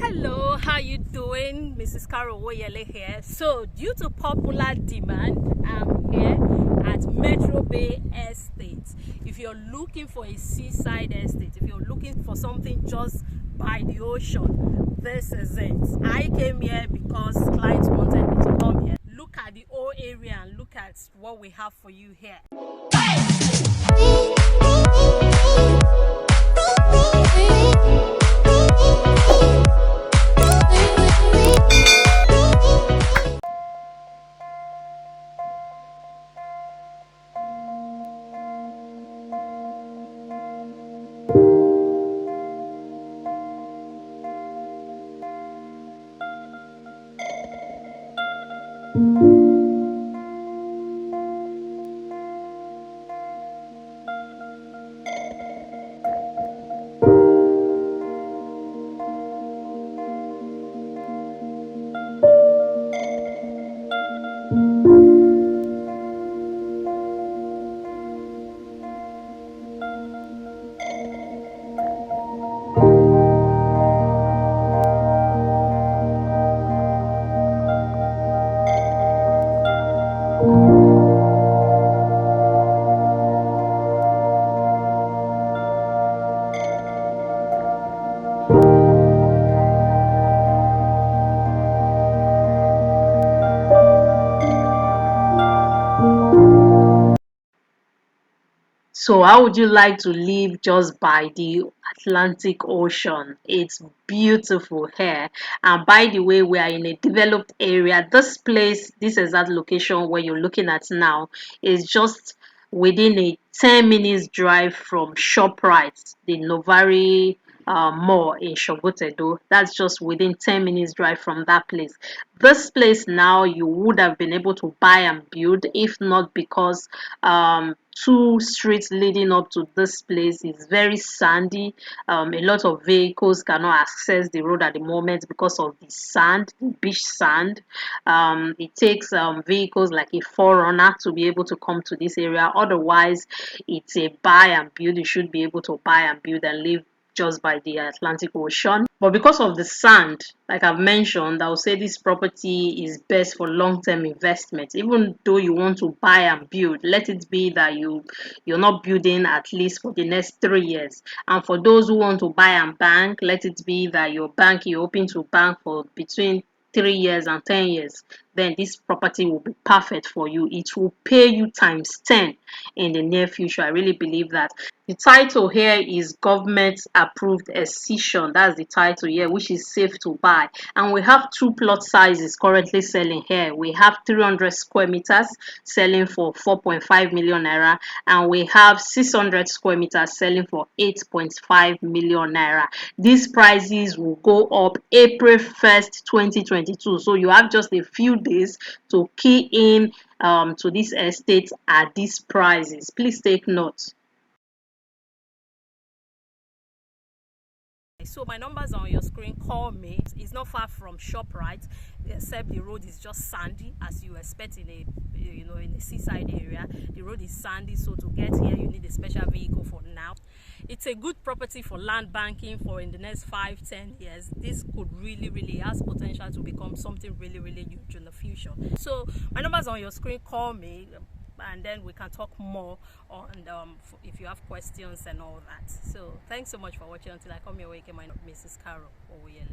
Hello, how you doing? Mrs. Carol Woyele here. So, due to popular demand, I'm here at Metrobay Estate. If you're looking for a seaside estate, if you're looking for something just by the ocean, this is it. I came here because clients wanted me to come here. Look at the whole area and look at what we have for you here. So how would you like to live just by the Atlantic Ocean? It's beautiful here. And by the way, we are in a developed area. This place, this exact location where you're looking at now, is just within a 10 minutes drive from Shoprite, the Novari mall in Sangotedo. That's just within 10 minutes drive from that place. This place now you would have been able to buy and build if not because two streets leading up to this place is very sandy. A lot of vehicles cannot access the road at the moment because of the sand, the beach sand. It takes vehicles like a forerunner to be able to come to this area. Otherwise, it's a buy and build. You should be able to buy and build and live just by the Atlantic Ocean. But because of the sand, like I've mentioned, I would say this property is best for long-term investment. Even though you want to buy and build, let it be that you're not building at least for the next 3 years. And for those who want to buy and bank, let it be that you're hoping to bank for between 3 years and 10 years. Then this property will be perfect for you. It will pay you times 10 in the near future. I really believe that. The title here is government approved Excision. That's the title here, which is safe to buy. And we have two plot sizes currently selling here. We have 300 square meters selling for 4.5 million naira, and we have 600 square meters selling for 8.5 million naira. These prices will go up April 1st, 2022. So you have just a few days to key in to this estate at these prices. Please take note. So my numbers are on your screen. Call me. It's not far from Shoprite, except the road is just sandy, as you expect in a in a seaside area. The road is sandy, so to get here you need a special vehicle for now. It's a good property for land banking for in the next 5-10 years. This could really has potential to become something really huge in the future. So my numbers are on your screen. Call me, and then we can talk more on if you have questions and all that. So thanks so much for watching. Until I come your way again, my name is Mrs. Carol Woyele.